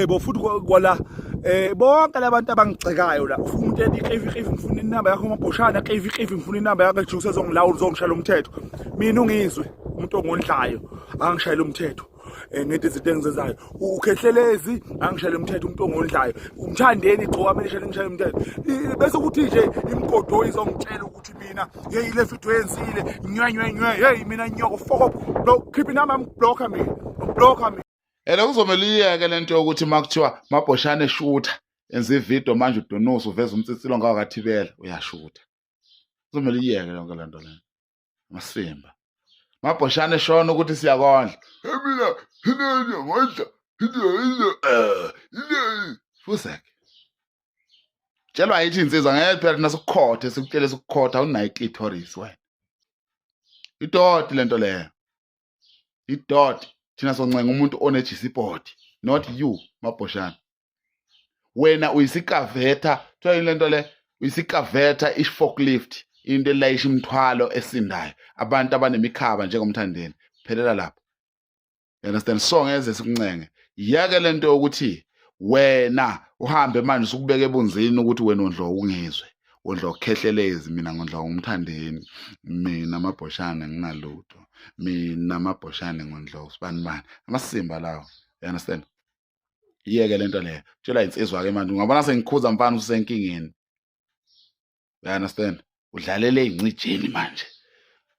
Bofuthi kwala bonke labantu abangicekayo la ufuna umuntu ethi ngifuna inamba yakho uMabhoshana ngifuna inamba yakho ejuse zongilawula uzongishayela umthetho mina uNgizwe umuntu ongondlayo angishayela umthetho ngento izinto engizenzayo uKhehlelezi angishayela umthetho umuntu ongondlayo uMthandeni gcoka amele ngishayela umthetho bese ukuthi nje imgodo izongitshela ukuthi mina hey le video yenzile nywe hey mina nyoko foko no keep inamba blocker me Kuzomela iyeke lento yokuthi makuthiwa Mabhoshane shooter enza ivideo manje uDonoso uveza umtsitsilo ngawo kaThibela uyashutha. Kuzomela iyeke yonke lento le. Masimba. Mabhoshane shona ukuthi siyakondla. Mina hineni ngodla. Fuseke. Tshelwa yithi insizwa ngeke phela thina sikukhothe sikutshele sikukhotha unayo clitoris wena. Idoti lento leyo. Idoti. Thina soncenga umuntu onejisipoti not you Mabhoshane. Wena uyisikavetha kuthiwa lento le uyisikavetha forklift into elayisha imithwalo esindayo abantu abanemikhaba njengoMthandeni phelela lapho. You understand? So ngeze sikuncenge yeke lento yokuthi wena uhambe manje usukubeka ebunzini ukuthi wena ondlo uNgizwe ondlo uKhehlelezi mina ngondlo uMthandeni mina Mabhoshane nginalutho mina Mabhoshane ngondlo usibani amasimba lawo. You understand? Yeke lento leyo tshela insizwa ke manje ungabona sengikhuza mfana usenkingeni. You understand? Udlalele ingcijeni manje.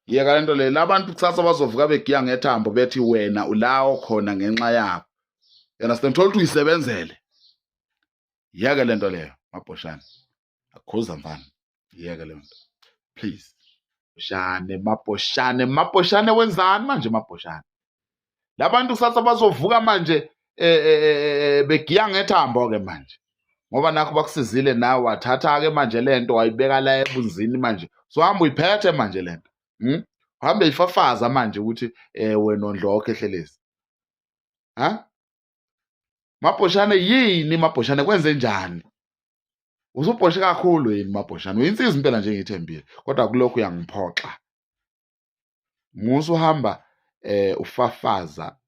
Yeka lento leyo labantu kusasa bazovuka begiya ngethambo bethi wena ulawo khona ngenxa yakho. You understand? Thola ukuthi uyisebenzele. Yeke lento leyo Mabhoshane. Akhuza mfana. Yeke lento. Please. Mabhoshane wenzani manje Mabhoshane? Labantu kusasa bazovuka manje begiya ngethambo ke manje. Ngoba nakho bakusizile nawe wathatha ke manje lento wayibeka la ebunzini manje. So hamba uyiphethe manje lento. Uhambe ifafaza manje ukuthi wena ondlo uKhehlelezi. Ha? Mabhoshane yini Mabhoshane kwenze njani? Usubhoshe kakhulu yini Mabhoshane? Uyinsizwa impela nje ngithembile kodwa kulokhu uyangiphoxa. Musu uhamba ufafaza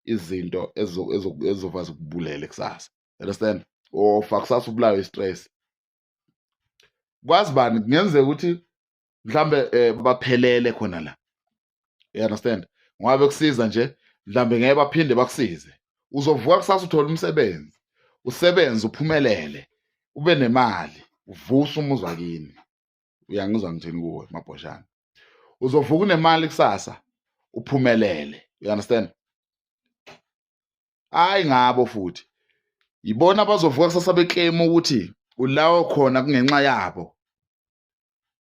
izinto ezovaza ukubulele kusasa. Understand? Ofa kusasa ubulawe istress. Kwazi bani kungenzeka ukuthi mhlambe baphelele khona la. You understand? Ngoba bekusiza nje mhlambe ngeke baphinde bakusize. Uzovuka kusasa uthola umsebenzi. Usebenze uphumelele. Ube nemali, uvusa umuzi wakini. Uyangizwa ngithini kuwe Mabhoshane? Uzovuka unemali kusasa uphumelele. You understand? Hayi ngabo futhi. Yibona bazovuka kusasa beclaim ukuthi ulawo khona kungenxa yabo.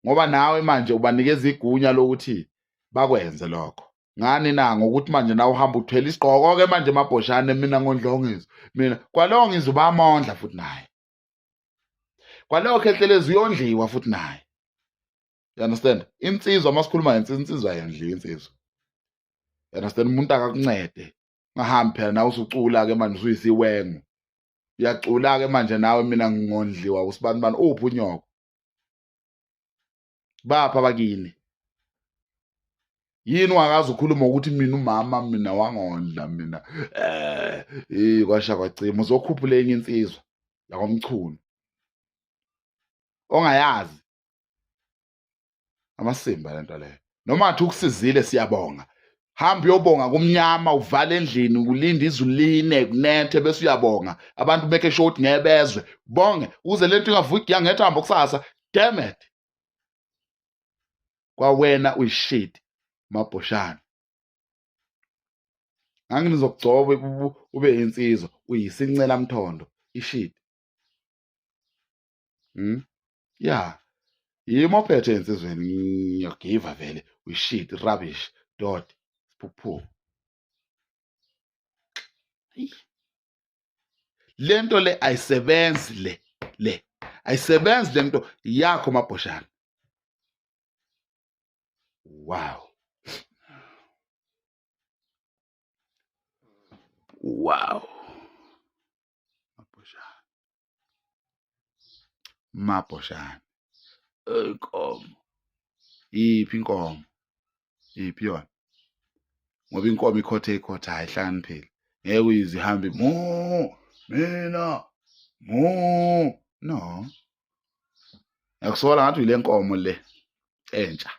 Ngoba nawe manje ubanikeza igunya lokuthi bakwenze lokho. Ngani na ngokuthi manje nawe uhamba uthwele isiqhoko ke manje Mabhoshane mina ngondlo uNgizwe. Mina kwalowo Ngizwe bayamondla futhi naye. Kwalowo Khehlelezi uyondliwa futhi naye. You understand? Insizwa masikhuluma insizwa yendliwa insizwa. You understand? Umuntu akakuncede. Ngahambi phela nawe usucula ke manje usuyisiwengu. Uyacula ke manje nawe mina ngingondliwa usibani uphi unyoko. Bapha bakini. Yini wakazi ukhuluma ukuthi mina umama mina wangondla mina kwasha kwacima uzokhuphula enye insizwa yakwamchunu. Ongayazi amasimba lento leyo. Noma athi ukusizile siyabonga. Hamba uyobonga kumnyama uvale endlini ulinde izulu line kunethe bese uyabonga. Abantu make sure ukuthi ngebezwe bonge uze lento ingavuki igiya ngethambo kusasa. Damn it. Kwawena uyishit Mabhoshane. Ngangizokugcoba ube insizwa uyisincela mthondo ishit. Yeah. Yimo phethe insizweni ngiyagiva vele uyishit rubbish dot phuphu. Lento le ayisebenzi le. Ayisebenzi lento yakho Mabhoshane. Wow. Mabhoshane. Inkomo. Iphi inkomo? Iphi yona? Ngoba inkomo ikhotha ayihlakaniphile. ngeke uyizihambe mina no. Yakusola ngathi ile nkomo le entsha.